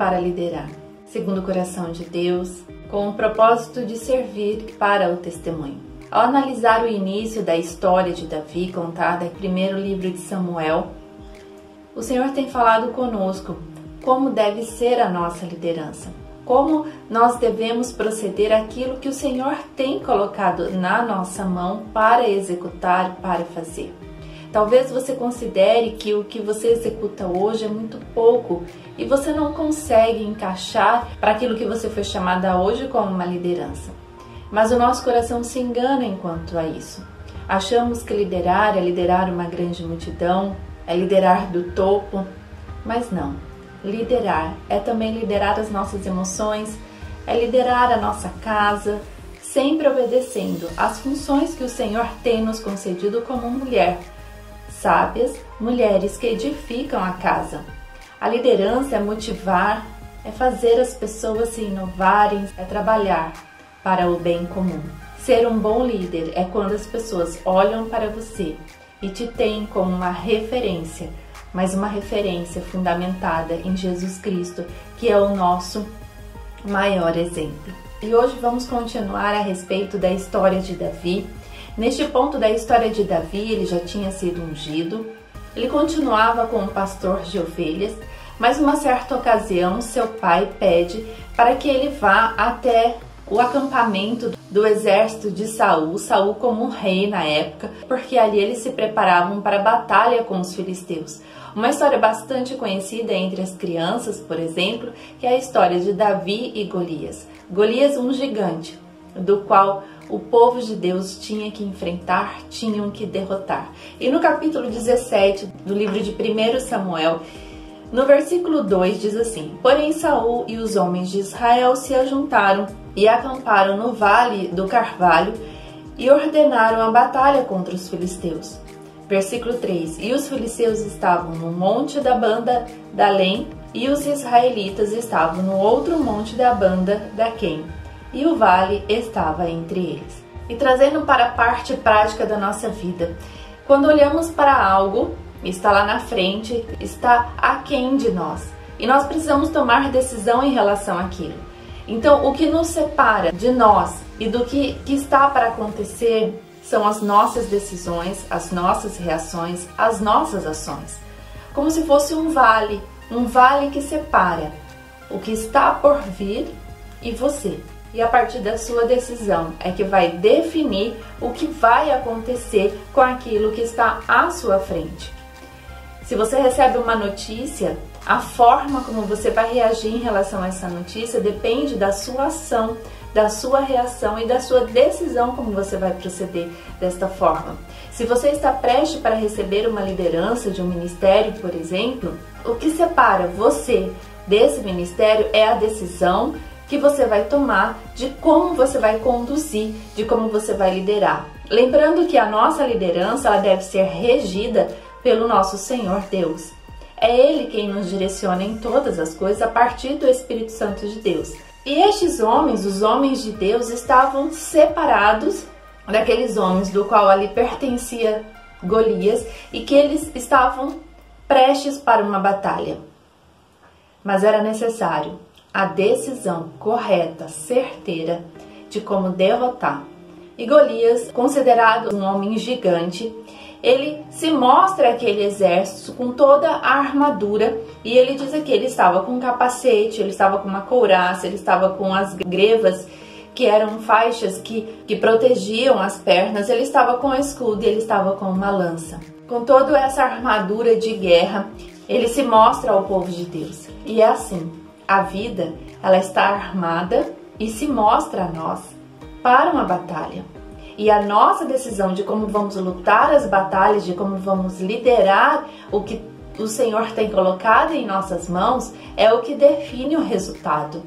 para liderar, segundo o coração de Deus, com o propósito de servir para o testemunho. Ao analisar o início da história de Davi, contada em primeiro livro de Samuel, o Senhor tem falado conosco como deve ser a nossa liderança, como nós devemos proceder aquilo que o Senhor tem colocado na nossa mão para executar, para fazer. Talvez você considere que o que você executa hoje é muito pouco e você não consegue encaixar para aquilo que você foi chamada hoje como uma liderança. Mas o nosso coração se engana enquanto a isso. Achamos que liderar é liderar uma grande multidão, é liderar do topo, mas não. Liderar é também liderar as nossas emoções, é liderar a nossa casa, sempre obedecendo às funções que o Senhor tem nos concedido como mulher. Sábias, mulheres que edificam a casa. A liderança é motivar, é fazer as pessoas se inovarem, é trabalhar para o bem comum. Ser um bom líder é quando as pessoas olham para você e te têm como uma referência, mas uma referência fundamentada em Jesus Cristo, que é o nosso maior exemplo. E hoje vamos continuar a respeito da história de Davi. Neste ponto da história de Davi, ele já tinha sido ungido, ele continuava como pastor de ovelhas, mas uma certa ocasião seu pai pede para que ele vá até o acampamento do exército de Saul, Saul como um rei na época, porque ali eles se preparavam para a batalha com os filisteus. Uma história bastante conhecida entre as crianças, por exemplo, que é a história de Davi e Golias. Golias, um gigante, do qual o povo de Deus tinha que enfrentar, tinham que derrotar. E no capítulo 17 do livro de 1 Samuel, no versículo 2 diz assim: Porém Saul e os homens de Israel se ajuntaram e acamparam no vale do Carvalho e ordenaram a batalha contra os filisteus. Versículo 3: E os filisteus estavam no monte da banda da Além, e os israelitas estavam no outro monte da banda da Quem, e o vale estava entre eles. E trazendo para a parte prática da nossa vida, quando olhamos para algo, está lá na frente, está aquém de nós, e nós precisamos tomar decisão em relação àquilo. Então, o que nos separa de nós e do que está para acontecer são as nossas decisões, as nossas reações, as nossas ações. Como se fosse um vale que separa o que está por vir e você. E a partir da sua decisão é que vai definir o que vai acontecer com aquilo que está à sua frente. Se você recebe uma notícia, a forma como você vai reagir em relação a essa notícia depende da sua ação, da sua reação e da sua decisão como você vai proceder desta forma. Se você está prestes para receber uma liderança de um ministério, por exemplo, o que separa você desse ministério é a decisão que você vai tomar de como você vai conduzir, de como você vai liderar. Lembrando que a nossa liderança ela deve ser regida pelo nosso Senhor Deus. É Ele quem nos direciona em todas as coisas a partir do Espírito Santo de Deus. E estes homens, os homens de Deus, estavam separados daqueles homens do qual ali pertencia Golias e que eles estavam prestes para uma batalha. Mas era necessário a decisão correta, certeira de como derrotar. E Golias, considerado um homem gigante, ele se mostra aquele exército com toda a armadura e ele diz que ele estava com um capacete, ele estava com uma couraça, ele estava com as grevas que eram faixas que protegiam as pernas, ele estava com um escudo e ele estava com uma lança. Com toda essa armadura de guerra, ele se mostra ao povo de Deus. E é assim, a vida ela está armada e se mostra a nós para uma batalha. E a nossa decisão de como vamos lutar as batalhas, de como vamos liderar o que o Senhor tem colocado em nossas mãos, é o que define o resultado.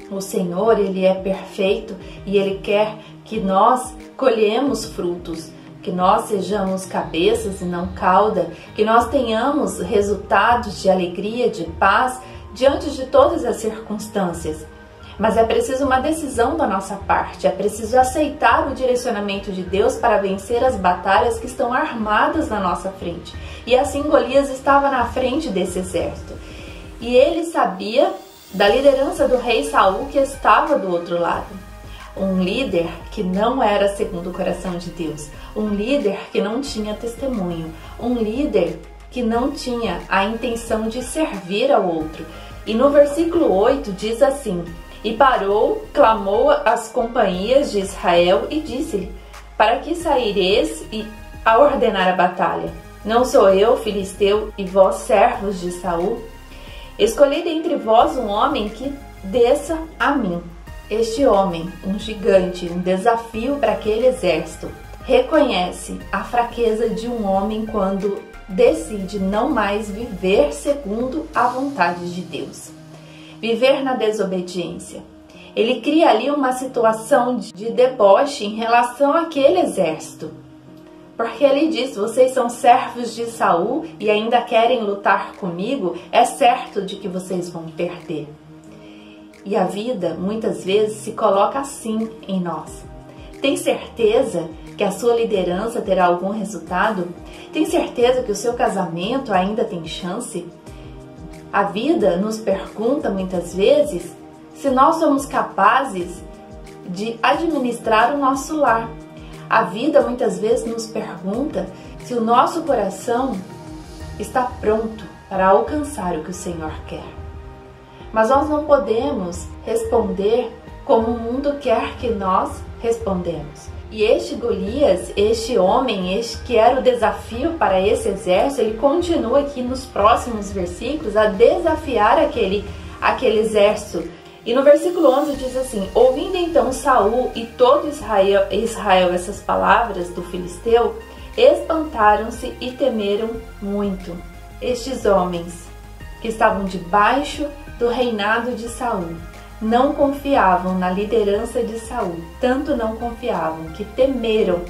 O Senhor, Ele é perfeito e Ele quer que nós colhemos frutos, que nós sejamos cabeças e não cauda, que nós tenhamos resultados de alegria, de paz, diante de todas as circunstâncias. Mas é preciso uma decisão da nossa parte, é preciso aceitar o direcionamento de Deus para vencer as batalhas que estão armadas na nossa frente. E assim Golias estava na frente desse exército. E ele sabia da liderança do rei Saul que estava do outro lado. Um líder que não era segundo o coração de Deus, um líder que não tinha testemunho, um líder que não tinha a intenção de servir ao outro. E no versículo 8 diz assim: e parou, clamou às companhias de Israel e disse-lhe: para que saireis a ordenar a batalha? Não sou eu, filisteu, e vós servos de Saul? Escolhi dentre vós um homem que desça a mim. Este homem, um gigante, um desafio para aquele exército, reconhece a fraqueza de um homem quando decide não mais viver segundo a vontade de Deus. Viver na desobediência. Ele cria ali uma situação de deboche em relação àquele exército. Porque ele diz: vocês são servos de Saul e ainda querem lutar comigo, é certo de que vocês vão perder. E a vida, muitas vezes, se coloca assim em nós. Tem certeza que a sua liderança terá algum resultado? Tem certeza que o seu casamento ainda tem chance? A vida nos pergunta muitas vezes se nós somos capazes de administrar o nosso lar. A vida muitas vezes nos pergunta se o nosso coração está pronto para alcançar o que o Senhor quer. Mas nós não podemos responder como o mundo quer que nós respondemos. E este Golias, este homem, este que era o desafio para esse exército, ele continua aqui nos próximos versículos a desafiar aquele exército. E no versículo 11 diz assim: ouvindo então Saul e todo Israel essas palavras do filisteu, espantaram-se e temeram muito. Estes homens que estavam debaixo do reinado de Saul não confiavam na liderança de Saul, tanto não confiavam que temeram.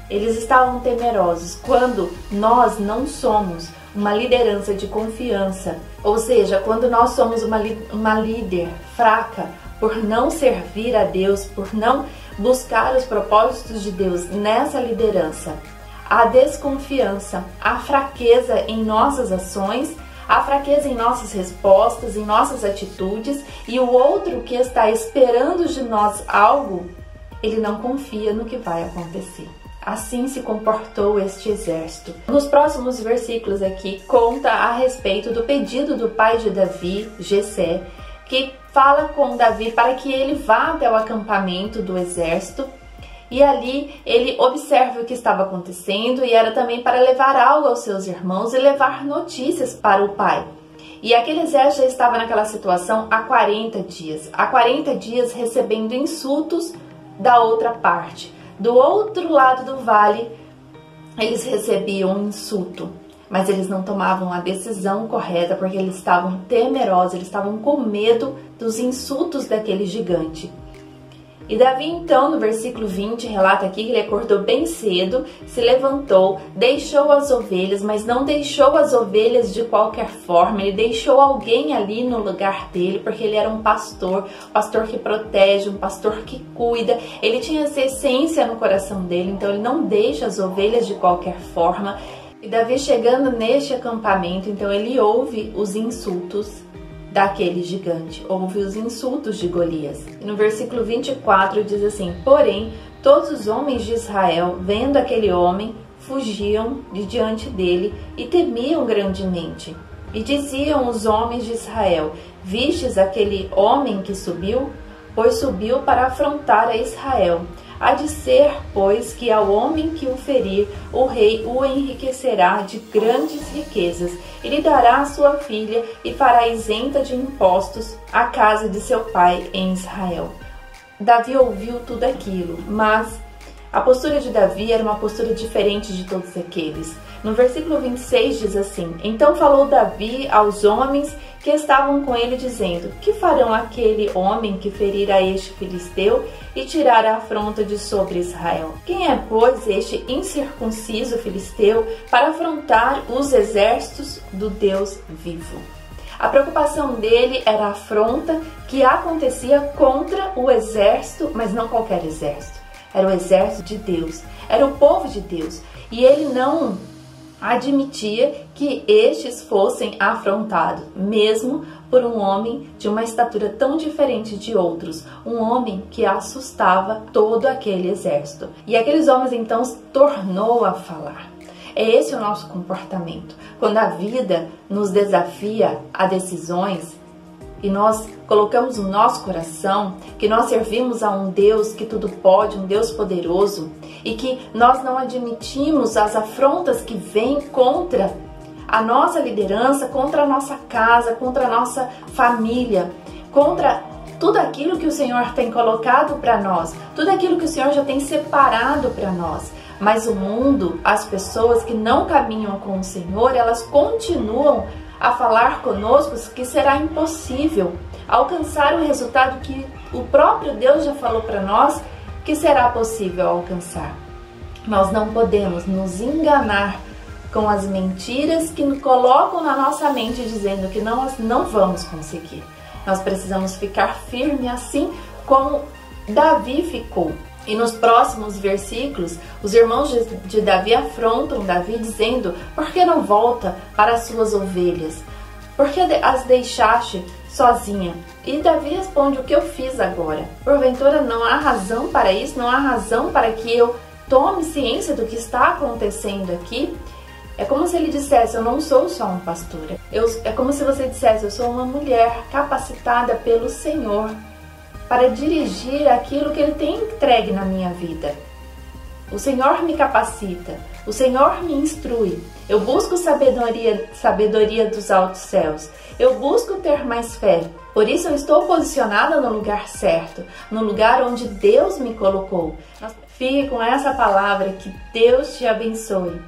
Eles estavam temerosos. Quando nós não somos uma liderança de confiança, ou seja, quando nós somos uma líder fraca por não servir a Deus, por não buscar os propósitos de Deus nessa liderança, a desconfiança, a fraqueza em nossas ações, a fraqueza em nossas respostas, em nossas atitudes, e o outro que está esperando de nós algo, ele não confia no que vai acontecer. Assim se comportou este exército. Nos próximos versículos aqui conta a respeito do pedido do pai de Davi, Jessé, que fala com Davi para que ele vá até o acampamento do exército. E ali ele observa o que estava acontecendo e era também para levar algo aos seus irmãos e levar notícias para o pai. E aquele exército já estava naquela situação há 40 dias. Há 40 dias recebendo insultos da outra parte. Do outro lado do vale, eles recebiam um insulto. Mas eles não tomavam a decisão correta porque eles estavam temerosos, eles estavam com medo dos insultos daquele gigante. E Davi então, no versículo 20, relata aqui que ele acordou bem cedo, se levantou, deixou as ovelhas, mas não deixou as ovelhas de qualquer forma, ele deixou alguém ali no lugar dele, porque ele era um pastor que protege, um pastor que cuida, ele tinha essa essência no coração dele, então ele não deixa as ovelhas de qualquer forma. E Davi chegando neste acampamento, então ele ouve os insultos daquele gigante, ouve os insultos de Golias. E no versículo 24 diz assim: porém, todos os homens de Israel, vendo aquele homem, fugiam de diante dele e temiam grandemente. E diziam os homens de Israel: vistes aquele homem que subiu? Pois subiu para afrontar a Israel. Há de ser, pois, que ao homem que o ferir, o rei o enriquecerá de grandes riquezas, e lhe dará a sua filha, e fará isenta de impostos a casa de seu pai em Israel. Davi ouviu tudo aquilo, mas a postura de Davi era uma postura diferente de todos aqueles. No versículo 26 diz assim: então falou Davi aos homens que estavam com ele, dizendo: que farão aquele homem que ferir a este filisteu e tirar a afronta de sobre Israel? Quem é, pois, este incircunciso filisteu para afrontar os exércitos do Deus vivo? A preocupação dele era a afronta que acontecia contra o exército, mas não qualquer exército. Era o exército de Deus, era o povo de Deus. E ele não admitia que estes fossem afrontados, mesmo por um homem de uma estatura tão diferente de outros, um homem que assustava todo aquele exército. E aqueles homens então se tornou a falar. É esse o nosso comportamento. Quando a vida nos desafia a decisões e nós colocamos no nosso coração que nós servimos a um Deus que tudo pode, um Deus poderoso, e que nós não admitimos as afrontas que vêm contra a nossa liderança, contra a nossa casa, contra a nossa família, contra tudo aquilo que o Senhor tem colocado para nós, tudo aquilo que o Senhor já tem separado para nós. Mas o mundo, as pessoas que não caminham com o Senhor, elas continuam a falar conosco que será impossível alcançar o resultado que o próprio Deus já falou para nós que será possível alcançar. Nós não podemos nos enganar com as mentiras que colocam na nossa mente dizendo que nós não vamos conseguir. Nós precisamos ficar firmes assim como Davi ficou. E nos próximos versículos, os irmãos de Davi afrontam Davi dizendo: por que não volta para as suas ovelhas? Por que as deixaste sozinha? E Davi responde: o que eu fiz agora? Porventura não há razão para isso? Não há razão para que eu tome ciência do que está acontecendo aqui? É como se ele dissesse: eu não sou só um pastor. É como se você dissesse: eu sou uma mulher capacitada pelo Senhor para dirigir aquilo que Ele tem entregue na minha vida. O Senhor me capacita, o Senhor me instrui. Eu busco sabedoria dos altos céus. Eu busco ter mais fé. Por isso eu estou posicionada no lugar certo, no lugar onde Deus me colocou. Fique com essa palavra, que Deus te abençoe.